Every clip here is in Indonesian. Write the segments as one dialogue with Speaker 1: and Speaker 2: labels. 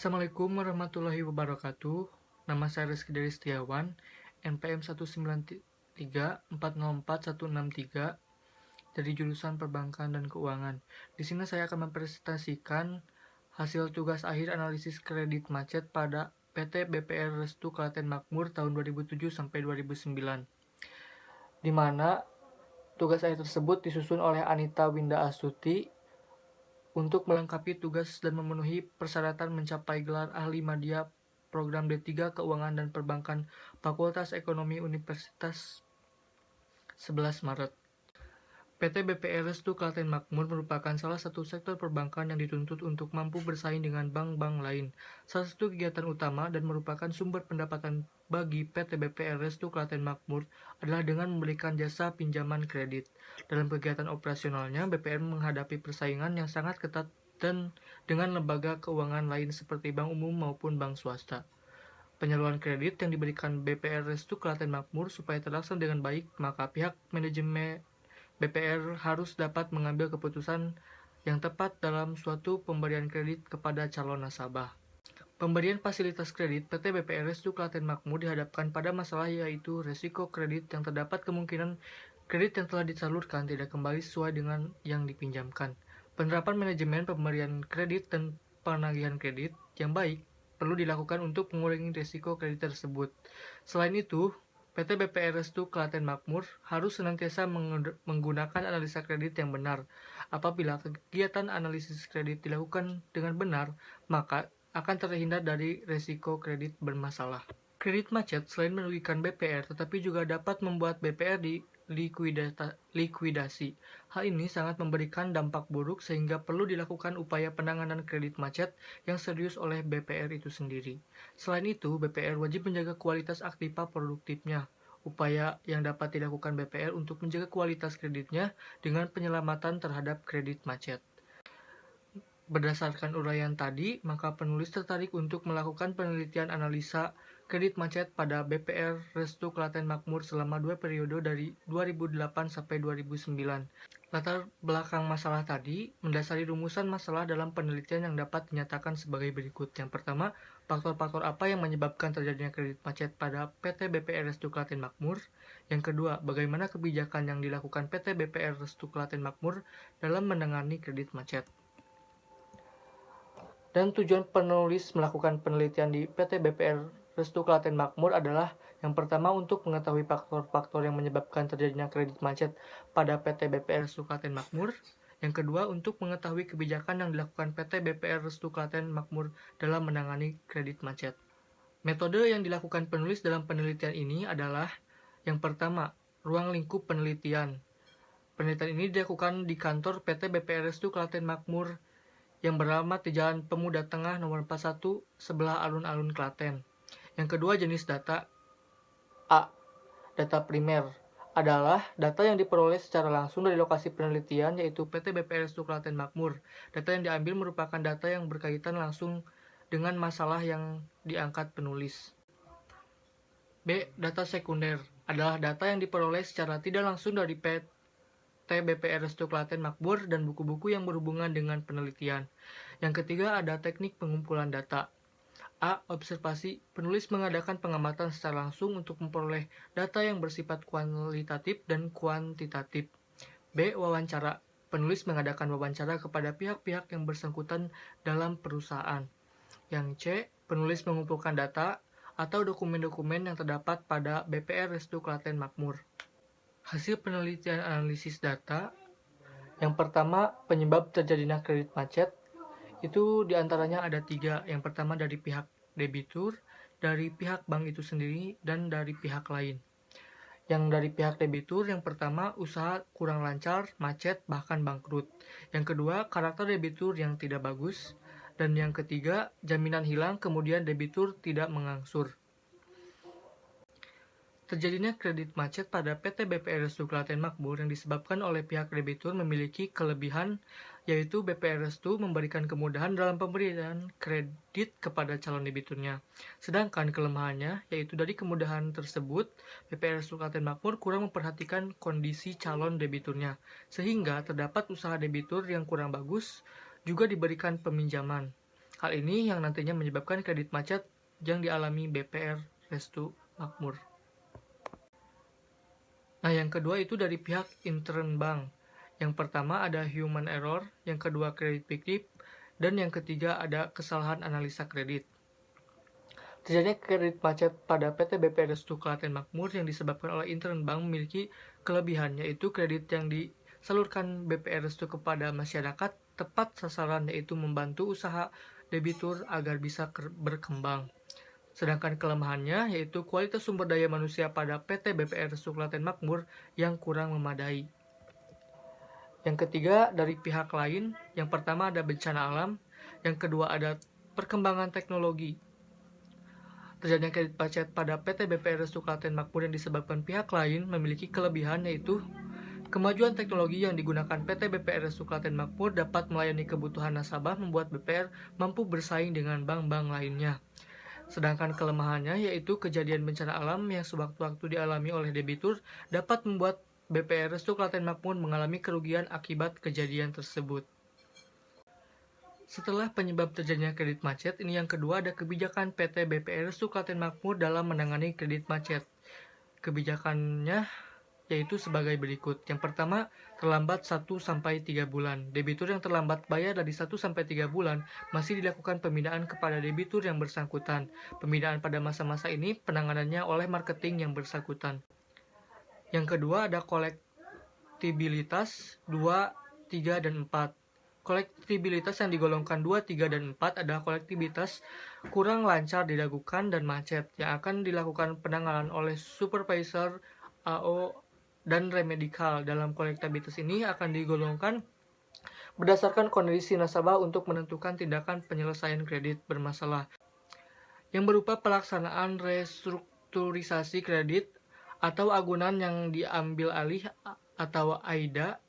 Speaker 1: Assalamualaikum warahmatullahi wabarakatuh. Nama saya Rizky Dari Setiawan, NPM 193404163 dari jurusan Perbankan dan Keuangan. Di sini saya akan mempresentasikan hasil tugas akhir analisis kredit macet pada PT BPR Restu Klaten Makmur tahun 2007 sampai 2009. Di mana tugas akhir tersebut disusun oleh Anita Winda Astuti untuk melengkapi tugas dan memenuhi persyaratan mencapai gelar ahli madya program D3 Keuangan dan Perbankan Fakultas Ekonomi Universitas 11 Maret. PT BPR Restu Klaten Makmur merupakan salah satu sektor perbankan yang dituntut untuk mampu bersaing dengan bank-bank lain. Salah satu kegiatan utama dan merupakan sumber pendapatan bagi PT BPR Restu Klaten Makmur adalah dengan memberikan jasa pinjaman kredit. Dalam kegiatan operasionalnya, BPR menghadapi persaingan yang sangat ketat dan dengan lembaga keuangan lain seperti bank umum maupun bank swasta. Penyaluran kredit yang diberikan BPR Restu Klaten Makmur supaya terlaksana dengan baik, maka pihak manajemen BPR harus dapat mengambil keputusan yang tepat dalam suatu pemberian kredit kepada calon nasabah. Pemberian fasilitas kredit PT BPR Restu Klaten Makmur dihadapkan pada masalah yaitu resiko kredit yang terdapat kemungkinan kredit yang telah disalurkan tidak kembali sesuai dengan yang dipinjamkan. Penerapan manajemen pemberian kredit dan penagihan kredit yang baik perlu dilakukan untuk mengurangi risiko kredit tersebut. Selain itu, PT BPR Restu Klaten Makmur harus senantiasa menggunakan analisa kredit yang benar. Apabila kegiatan analisis kredit dilakukan dengan benar, maka akan terhindar dari risiko kredit bermasalah. Kredit macet selain merugikan BPR, tetapi juga dapat membuat BPR likuidasi. Hal ini sangat memberikan dampak buruk sehingga perlu dilakukan upaya penanganan kredit macet yang serius oleh BPR itu sendiri. Selain itu, BPR wajib menjaga kualitas aktiva produktifnya. Upaya yang dapat dilakukan BPR untuk menjaga kualitas kreditnya dengan penyelamatan terhadap kredit macet. Berdasarkan uraian tadi, maka penulis tertarik untuk melakukan penelitian analisa kredit macet pada BPR Restu Klaten Makmur selama 2 periode dari 2008 sampai 2009. Latar belakang masalah tadi mendasari rumusan masalah dalam penelitian yang dapat dinyatakan sebagai berikut. Yang pertama, faktor-faktor apa yang menyebabkan terjadinya kredit macet pada PT BPR Restu Klaten Makmur? Yang kedua, bagaimana kebijakan yang dilakukan PT BPR Restu Klaten Makmur dalam menangani kredit macet? Dan tujuan penulis melakukan penelitian di PT BPR Restu Klaten Makmur adalah yang pertama untuk mengetahui faktor-faktor yang menyebabkan terjadinya kredit macet pada PT BPR Restu Klaten Makmur. Yang kedua, untuk mengetahui kebijakan yang dilakukan PT BPR Restu Klaten Makmur dalam menangani kredit macet. Metode yang dilakukan penulis dalam penelitian ini adalah yang pertama, ruang lingkup penelitian. Penelitian ini dilakukan di kantor PT BPR Restu Klaten Makmur yang beralamat di Jalan Pemuda Tengah nomor 41 sebelah alun-alun Klaten. Yang kedua, jenis data. A. Data primer adalah data yang diperoleh secara langsung dari lokasi penelitian yaitu PT BPR Restu Klaten Makmur. Data yang diambil merupakan data yang berkaitan langsung dengan masalah yang diangkat penulis. B. Data sekunder adalah data yang diperoleh secara tidak langsung dari PT BPR Restu Klaten Makmur dan buku-buku yang berhubungan dengan penelitian. Yang ketiga, ada teknik pengumpulan data. A. Observasi. Penulis mengadakan pengamatan secara langsung untuk memperoleh data yang bersifat kualitatif dan kuantitatif. B. Wawancara. Penulis mengadakan wawancara kepada pihak-pihak yang bersangkutan dalam perusahaan. Yang C. Penulis mengumpulkan data atau dokumen-dokumen yang terdapat pada BPR Restu Klaten Makmur. Hasil penelitian analisis data. Yang pertama, penyebab terjadinya kredit macet. Itu diantaranya ada 3. Yang pertama dari pihak debitur, dari pihak bank itu sendiri, dan dari pihak lain. Yang dari pihak debitur, yang pertama, usaha kurang lancar, macet, bahkan bangkrut. Yang kedua, karakter debitur yang tidak bagus. Dan yang ketiga, jaminan hilang, kemudian debitur tidak mengangsur. Terjadinya kredit macet pada PT BPR Restu Klaten Makmur yang disebabkan oleh pihak debitur memiliki kelebihan, yaitu BPR Restu memberikan kemudahan dalam pemberian kredit kepada calon debiturnya. Sedangkan kelemahannya, yaitu dari kemudahan tersebut, BPR Restu Klaten Makmur kurang memperhatikan kondisi calon debiturnya, sehingga terdapat usaha debitur yang kurang bagus juga diberikan peminjaman. Hal ini yang nantinya menyebabkan kredit macet yang dialami BPR Restu Makmur. Nah, yang kedua itu dari pihak intern bank. Yang pertama ada human error, yang kedua kredit fiktif, dan yang ketiga ada kesalahan analisa kredit. Terjadinya kredit macet pada PT BPR Restu Klaten Makmur yang disebabkan oleh intern bank memiliki kelebihan, yaitu kredit yang disalurkan BPR Restu kepada masyarakat tepat sasaran, yaitu membantu usaha debitur agar bisa berkembang. Sedangkan kelemahannya yaitu kualitas sumber daya manusia pada PT BPR Restu Klaten Makmur yang kurang memadai. Yang ketiga dari pihak lain, yang pertama ada bencana alam, yang kedua ada perkembangan teknologi. Terjadinya kredit macet pada PT BPR Restu Klaten Makmur yang disebabkan pihak lain memiliki kelebihan, yaitu kemajuan teknologi yang digunakan PT BPR Restu Klaten Makmur dapat melayani kebutuhan nasabah, membuat BPR mampu bersaing dengan bank-bank lainnya. Sedangkan kelemahannya yaitu kejadian bencana alam yang sewaktu-waktu dialami oleh debitur dapat membuat BPR Restu Klaten Makmur mengalami kerugian akibat kejadian tersebut. Setelah penyebab terjadinya kredit macet, ini yang kedua ada kebijakan PT BPR Restu Klaten Makmur dalam menangani kredit macet. Kebijakannya yaitu sebagai berikut. Yang pertama, terlambat 1-3 bulan. Debitur yang terlambat bayar dari 1-3 bulan masih dilakukan pembinaan kepada debitur yang bersangkutan. Pembinaan pada masa-masa ini penanganannya oleh marketing yang bersangkutan. Yang kedua ada kolektibilitas 2, 3, dan 4. Kolektibilitas yang digolongkan 2, 3, dan 4 adalah kolektibilitas kurang lancar dilakukan dan macet yang akan dilakukan penanganan oleh supervisor AO dan remedikal. Dalam kolektabilitas ini akan digolongkan berdasarkan kondisi nasabah untuk menentukan tindakan penyelesaian kredit bermasalah yang berupa pelaksanaan restrukturisasi kredit atau agunan yang diambil alih atau AIDA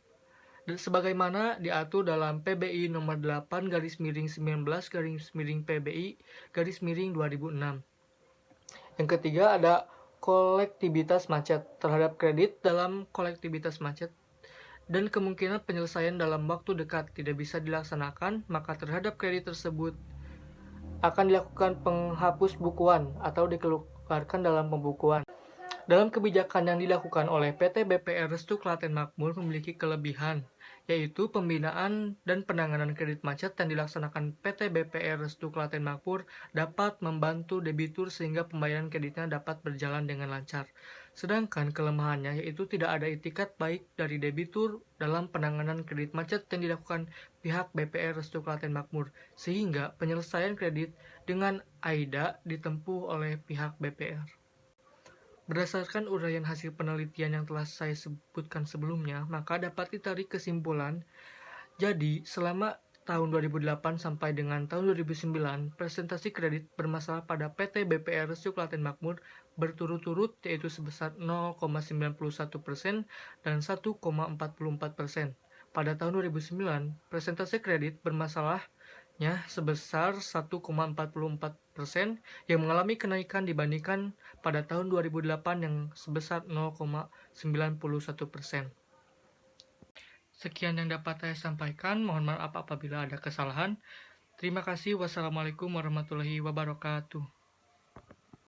Speaker 1: sebagaimana diatur dalam PBI nomor 8/19/PBI/2006. Yang ketiga ada kolektibilitas macet terhadap kredit. Dalam kolektibilitas macet dan kemungkinan penyelesaian dalam waktu dekat tidak bisa dilaksanakan, maka terhadap kredit tersebut akan dilakukan penghapus bukuan atau dikeluarkan dalam pembukuan. Dalam kebijakan yang dilakukan oleh PT BPR Restu Klaten Makmur memiliki kelebihan, yaitu pembinaan dan penanganan kredit macet yang dilaksanakan PT BPR Restu Klaten Makmur dapat membantu debitur sehingga pembayaran kreditnya dapat berjalan dengan lancar. Sedangkan kelemahannya yaitu tidak ada itikat baik dari debitur dalam penanganan kredit macet yang dilakukan pihak BPR Restu Klaten Makmur, sehingga penyelesaian kredit dengan AIDA ditempuh oleh pihak BPR. Berdasarkan uraian hasil penelitian yang telah saya sebutkan sebelumnya, maka dapat ditarik kesimpulan, jadi selama tahun 2008 sampai dengan tahun 2009, presentasi kredit bermasalah pada PT BPR Restu Klaten Makmur berturut-turut yaitu sebesar 0,91% dan 1,44%. Pada tahun 2009, presentasi kredit bermasalah sebesar 1,44% yang mengalami kenaikan dibandingkan pada tahun 2008 yang sebesar 0,91%. Sekian yang dapat saya sampaikan. Mohon maaf apabila ada kesalahan. Terima kasih. Wassalamualaikum warahmatullahi wabarakatuh.